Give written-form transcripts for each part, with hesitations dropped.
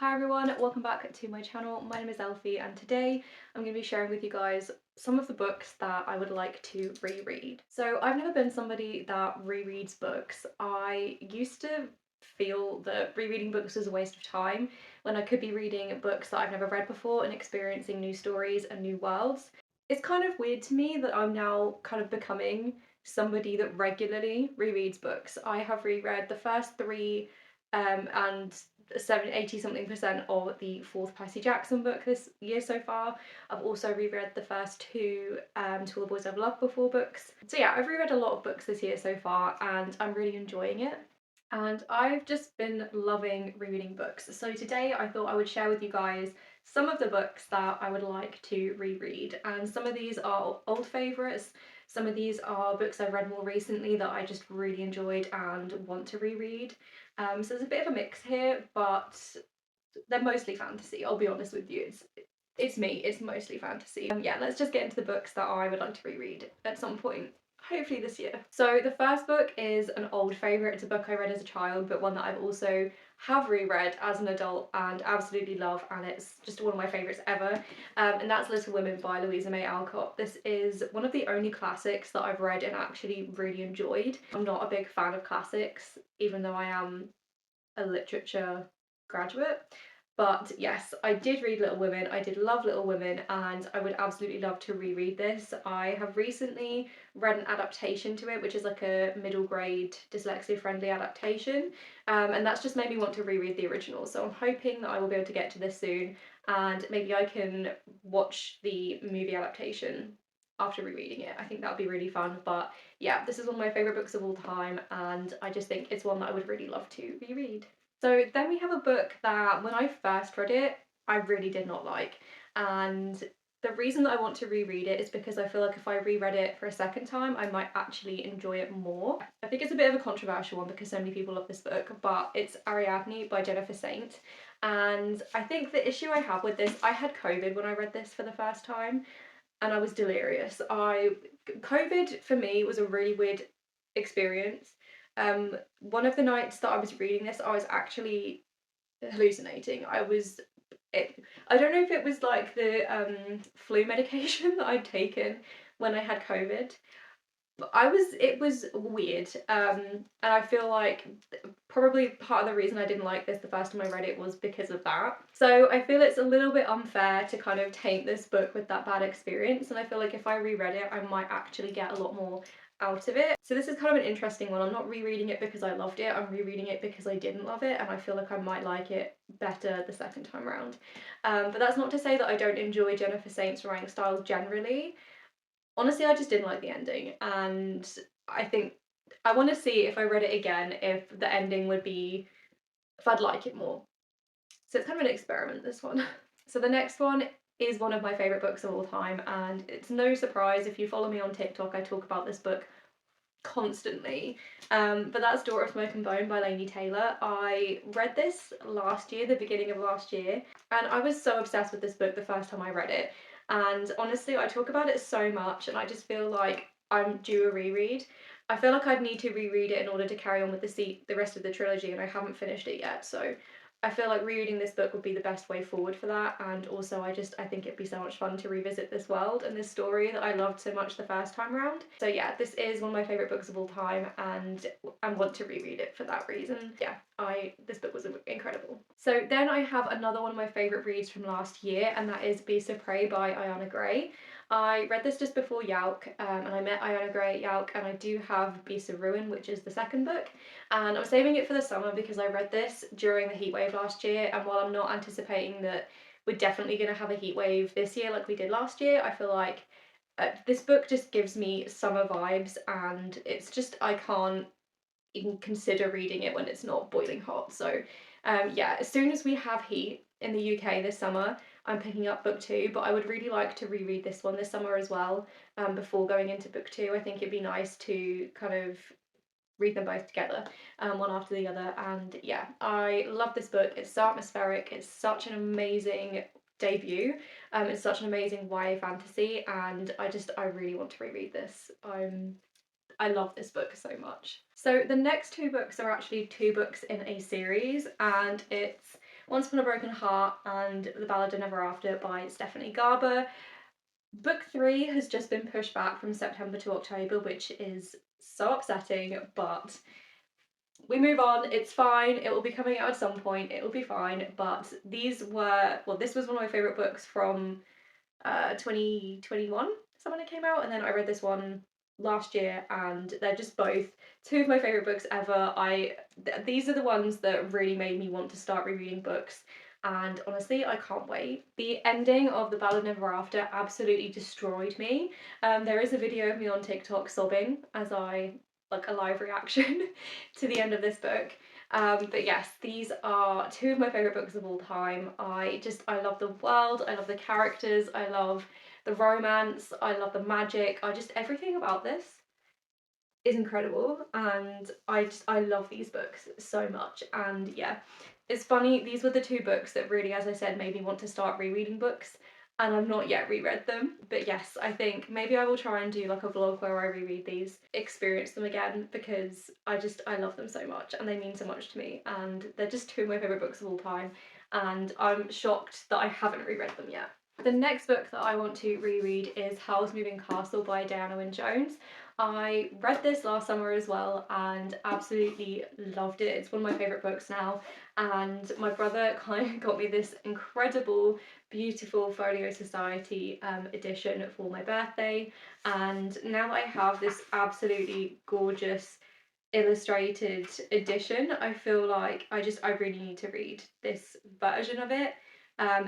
Hi everyone, welcome back to my channel. My name is Elfie and today I'm going to be sharing with you guys some of the books that I would like to reread. So I've never been somebody that rereads books. I used to feel that rereading books was a waste of time when I could be reading books that I've never read before and experiencing new stories and new worlds. It's kind of weird to me that I'm now kind of becoming somebody that regularly rereads books. I have reread the first three and 80 something% of the fourth Percy Jackson book this year so far. I've also reread the first two To All the Boys I've Loved Before books. So yeah, I've reread a lot of books this year so far and I'm really enjoying it. And I've just been loving rereading books. So today I thought I would share with you guys some of the books that I would like to reread. And some of these are old favourites, some of these are books I've read more recently that I just really enjoyed and want to reread. So there's a bit of a mix here, but they're mostly fantasy, I'll be honest with you. It's me, it's mostly fantasy. Yeah, let's just get into the books that I would like to reread at some point, hopefully this year. So the first book is an old favourite. It's a book I read as a child, but one that I've also have reread as an adult and absolutely love, and it's just one of my favourites ever. And that's Little Women by Louisa May Alcott. This is one of the only classics that I've read and actually really enjoyed. I'm not a big fan of classics, even though I am a literature graduate. But yes, I did read Little Women, I did love Little Women, and I would absolutely love to reread this. I have recently read an adaptation to it, which is like a middle grade dyslexia friendly adaptation, and that's just made me want to reread the original. So I'm hoping that I will be able to get to this soon, and maybe I can watch the movie adaptation after rereading it. I think that would be really fun. But yeah, this is one of my favourite books of all time, and I just think it's one that I would really love to reread. So then we have a book that when I first read it, I really did not like. And the reason that I want to reread it is because I feel like if I reread it for a second time, I might actually enjoy it more. I think it's a bit of a controversial one because so many people love this book, but it's Ariadne by Jennifer Saint. And I think the issue I have with this, I had COVID when I read this for the first time, and I was delirious. COVID for me was a really weird experience. One of the nights that I was reading this, I was actually hallucinating. I don't know if it was like the flu medication that I'd taken when I had COVID, but it was weird. And I feel like probably part of the reason I didn't like this the first time I read it was because of that. So I feel it's a little bit unfair to kind of taint this book with that bad experience, and I feel like if I reread it, I might actually get a lot more out of it. So this is kind of an interesting one. I'm not rereading it because I loved it, I'm rereading it because I didn't love it, and I feel like I might like it better the second time around. But that's not to say that I don't enjoy Jennifer Saint's writing style generally. Honestly, I just didn't like the ending, and I think I want to see if I read it again if the ending would be, if I'd like it more. So it's kind of an experiment, this one. So the next one is one of my favourite books of all time, and it's no surprise if you follow me on TikTok, I talk about this book constantly. But that's Daughter of Smoke and Bone by Laini Taylor. I read this last year, the beginning of last year, and I was so obsessed with this book the first time I read it. And honestly, I talk about it so much, and I just feel like I'm due a reread. I feel like I'd need to reread it in order to carry on with the rest of the trilogy, and I haven't finished it yet, so I feel like rereading this book would be the best way forward for that. And also I think it'd be so much fun to revisit this world and this story that I loved so much the first time around. So yeah, this is one of my favourite books of all time, and I want to reread it for that reason. Yeah, this book was incredible. So then I have another one of my favourite reads from last year, and that is Beasts of Prey by Ariana Gray. I read this just before Yauk, and I met Ariana Gray at Yauk, and I do have Beasts of Ruin, which is the second book, and I'm saving it for the summer because I read this during the heatwave last year, and while I'm not anticipating that we're definitely going to have a heatwave this year like we did last year, I feel like this book just gives me summer vibes, and it's just, I can't even consider reading it when it's not boiling hot. So yeah, as soon as we have heat in the UK this summer, I'm picking up book two, but I would really like to reread this one this summer as well, before going into book two. I think it'd be nice to kind of read them both together, one after the other. And yeah, I love this book. It's so atmospheric, it's such an amazing debut, it's such an amazing YA fantasy, and I really want to reread this. I love this book so much. So the next two books are actually two books in a series, and it's Once Upon a Broken Heart and The Ballad of Never After by Stephanie Garber. Book 3 has just been pushed back from September to October, which is so upsetting, but we move on. It's fine. It will be coming out at some point. It will be fine. But these were, well, this was one of my favourite books from 2021, so when it came out, and then I read this one last year, and they're just both two of my favourite books ever. These are the ones that really made me want to start rereading books, and honestly, I can't wait. The ending of The Ballad Never After absolutely destroyed me. There is a video of me on TikTok sobbing as I, like a live reaction to the end of this book. But yes, these are two of my favourite books of all time. I love the world, I love the characters, I love the romance, I love the magic, everything about this is incredible, and I love these books so much. And yeah, it's funny, these were the two books that really, as I said, made me want to start rereading books, and I've not yet reread them. But yes, I think maybe I will try and do like a vlog where I reread these, experience them again, because I love them so much and they mean so much to me, and they're just two of my favourite books of all time, and I'm shocked that I haven't reread them yet. The next book that I want to reread is Howl's Moving Castle by Diana Wynne Jones. I read this last summer as well and absolutely loved it. It's one of my favourite books now, and my brother kind of got me this incredible, beautiful Folio Society edition for my birthday, and now I have this absolutely gorgeous illustrated edition. I feel like I really need to read this version of it,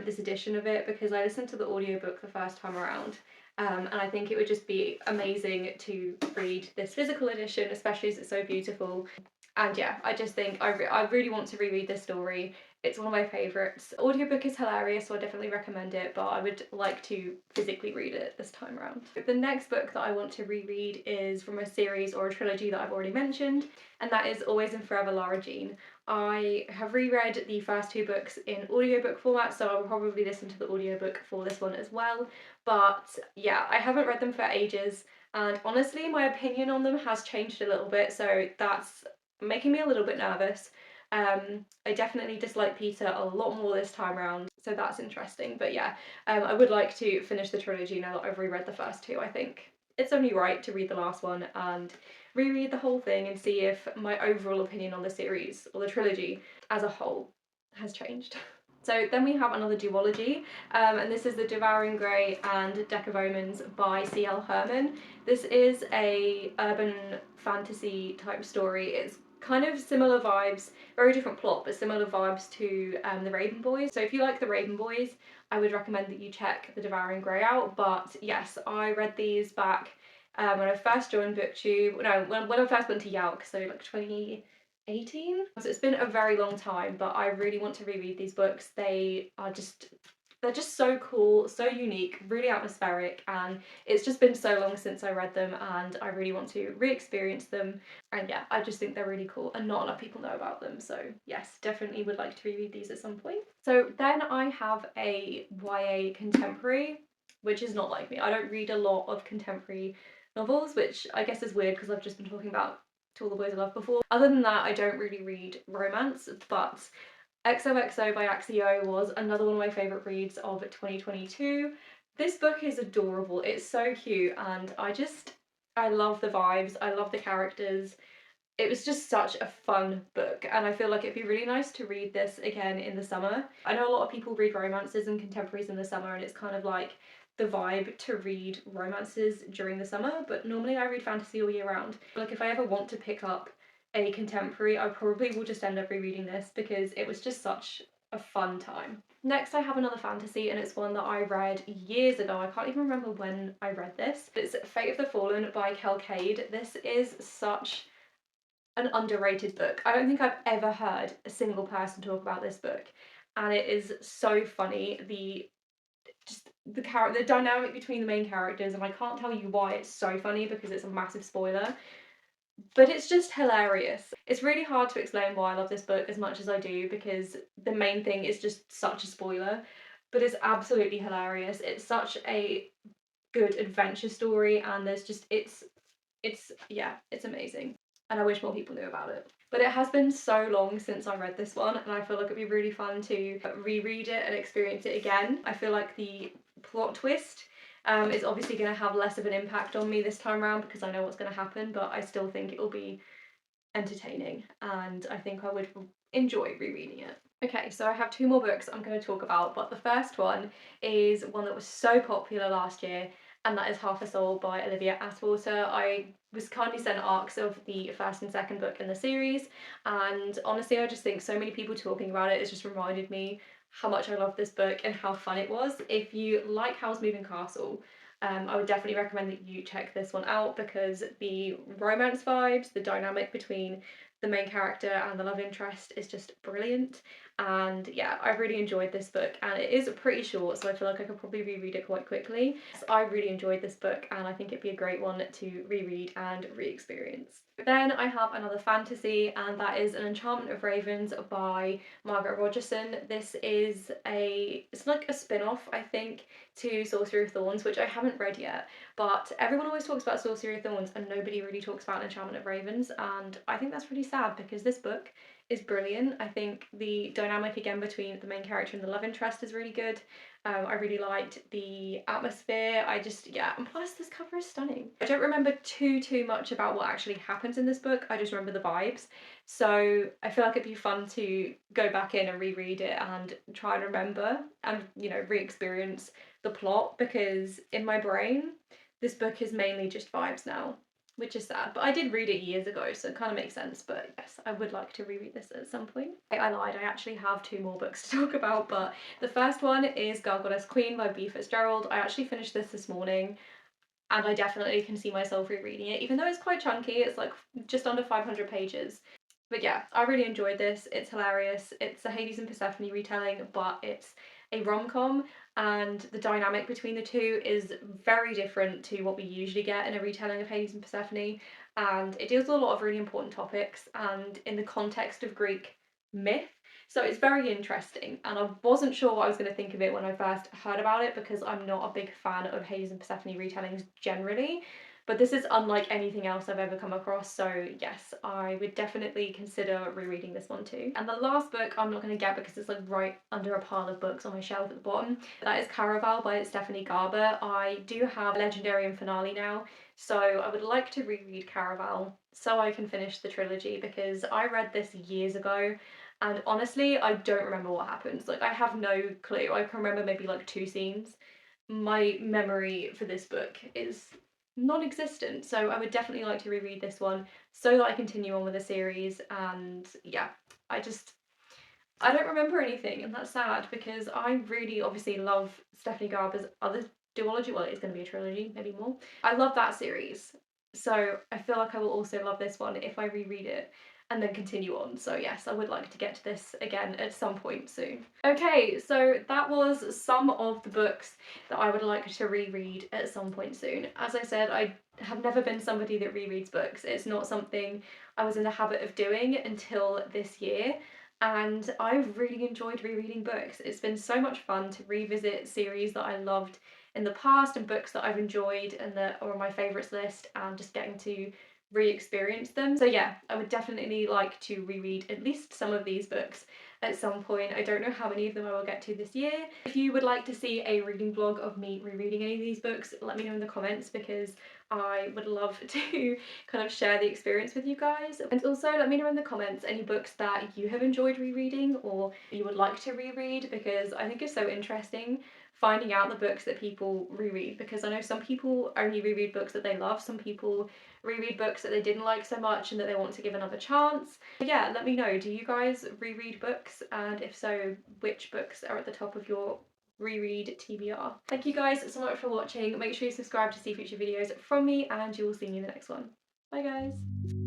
this edition of it, because I listened to the audiobook the first time around, and I think it would just be amazing to read this physical edition, especially as it's so beautiful. And yeah, I just think I really want to reread this story. It's one of my favourites. Audiobook is hilarious, so I definitely recommend it, but I would like to physically read it this time around. The next book that I want to reread is from a series or a trilogy that I've already mentioned, and that is Always and Forever Lara Jean. I have reread the first two books in audiobook format, so I will probably listen to the audiobook for this one as well. But yeah, I haven't read them for ages, and honestly, my opinion on them has changed a little bit, so that's making me a little bit nervous. I definitely dislike Peter a lot more this time around, so that's interesting. But yeah, I would like to finish the trilogy now that I've reread the first two. I think it's only right to read the last one and reread the whole thing and see if my overall opinion on the series or the trilogy as a whole has changed. So then we have another duology, and this is The Devouring Grey and Deck of Omens by C.L. Herman. This is a urban fantasy type story. It's kind of similar vibes, very different plot, but similar vibes to The Raven Boys. So if you like The Raven Boys, I would recommend that you check The Devouring Grey out. But yes, I read these back when I first joined BookTube, no, when I first went to Yalk, so like 2018. So it's been a very long time, but I really want to reread these books. They're just so cool, so unique, really atmospheric, and it's just been so long since I read them, and I really want to re-experience them. And yeah, I just think they're really cool and not enough people know about them, so yes, definitely would like to reread these at some point. So then I have a YA contemporary, which is not like me. I don't read a lot of contemporary novels, which I guess is weird because I've just been talking about To All the Boys I Loved before. Other than that, I don't really read romance, but XOXO by Axio was another one of my favourite reads of 2022. This book is adorable, it's so cute, and I love the vibes, I love the characters. It was just such a fun book, and I feel like it'd be really nice to read this again in the summer. I know a lot of people read romances and contemporaries in the summer, and it's kind of like the vibe to read romances during the summer, but normally I read fantasy all year round. Like if I ever want to pick up a contemporary, I probably will just end up rereading this because it was just such a fun time. Next I have another fantasy, and it's one that I read years ago. I can't even remember when I read this. It's Fate of the Fallen by Kel Cade. This is such an underrated book. I don't think I've ever heard a single person talk about this book, and it is so funny. The dynamic between the main characters, and I can't tell you why it's so funny because it's a massive spoiler, but it's just hilarious. It's really hard to explain why I love this book as much as I do because the main thing is just such a spoiler, but it's absolutely hilarious. It's such a good adventure story, and there's just it's yeah, it's amazing, and I wish more people knew about it. But it has been so long since I read this one, and I feel like it'd be really fun to reread it and experience it again. I feel like the plot twist is obviously going to have less of an impact on me this time around because I know what's going to happen, but I still think it will be entertaining, and I think I would enjoy rereading it. Okay, so I have two more books I'm going to talk about, but the first one is one that was so popular last year, and that is Half a Soul by Olivia Atwater. I was kindly sent arcs of the first and second book in the series, and honestly, I just think so many people talking about it has just reminded me how much I love this book and how fun it was. If you like Howl's Moving Castle, I would definitely recommend that you check this one out because the romance vibes, the dynamic between the main character and the love interest is just brilliant. And yeah, I really enjoyed this book, and it is pretty short, so I feel like I could probably reread it quite quickly. So I really enjoyed this book, and I think it'd be a great one to reread and re-experience. Then I have another fantasy, and that is An Enchantment of Ravens by Margaret Rogerson. It's like a spin-off, I think, to Sorcery of Thorns, which I haven't read yet, but everyone always talks about Sorcery of Thorns and nobody really talks about Enchantment of Ravens, and I think that's really sad because this book is brilliant. I think the dynamic again between the main character and the love interest is really good. I really liked the atmosphere. Yeah, and plus this cover is stunning. I don't remember too much about what actually happens in this book, I just remember the vibes. So I feel like it'd be fun to go back in and reread it and try and remember and, you know, re-experience the plot, because in my brain, this book is mainly just vibes now, which is sad. But I did read it years ago, so it kind of makes sense. But yes, I would like to reread this at some point. I lied, I actually have two more books to talk about, but the first one is Gargled as Queen by B. Fitzgerald. I actually finished this morning, and I definitely can see myself rereading it, even though it's quite chunky. It's like just under 500 pages. But yeah, I really enjoyed this. It's hilarious. It's a Hades and Persephone retelling, but it's a rom-com, and the dynamic between the two is very different to what we usually get in a retelling of Hades and Persephone, and it deals with a lot of really important topics and in the context of Greek myth. So it's very interesting, and I wasn't sure what I was going to think of it when I first heard about it because I'm not a big fan of Hades and Persephone retellings generally. But this is unlike anything else I've ever come across, so yes, I would definitely consider rereading this one too. And the last book I'm not going to get because it's like right under a pile of books on my shelf at the bottom. That is Caraval by Stephanie Garber. I do have Legendary and Finale now, so I would like to reread Caraval so I can finish the trilogy because I read this years ago and honestly I don't remember what happens. Like I have no clue. I can remember maybe like two scenes. My memory for this book is non-existent, so I would definitely like to reread this one so that I continue on with the series. And yeah, I don't remember anything, and that's sad because I really obviously love Stephanie Garber's other duology. Well, it's going to be a trilogy, maybe more. I love that series, so I feel like I will also love this one if I reread it and then continue on. So yes, I would like to get to this again at some point soon. Okay, so that was some of the books that I would like to reread at some point soon. As I said, I have never been somebody that rereads books. It's not something I was in the habit of doing until this year, and I've really enjoyed rereading books. It's been so much fun to revisit series that I loved in the past and books that I've enjoyed and that are on my favourites list, and just getting to re-experience them. So yeah, I would definitely like to reread at least some of these books at some point. I don't know how many of them I will get to this year. If you would like to see a reading vlog of me rereading any of these books, let me know in the comments because I would love to kind of share the experience with you guys. And also let me know in the comments any books that you have enjoyed rereading or you would like to reread, because I think it's so interesting finding out the books that people reread, because I know some people only reread books that they love, some people reread books that they didn't like so much and that they want to give another chance. But yeah, let me know, do you guys reread books, and if so, which books are at the top of your reread TBR? Thank you guys so much for watching. Make sure you subscribe to see future videos from me, and you will see me in the next one. Bye guys.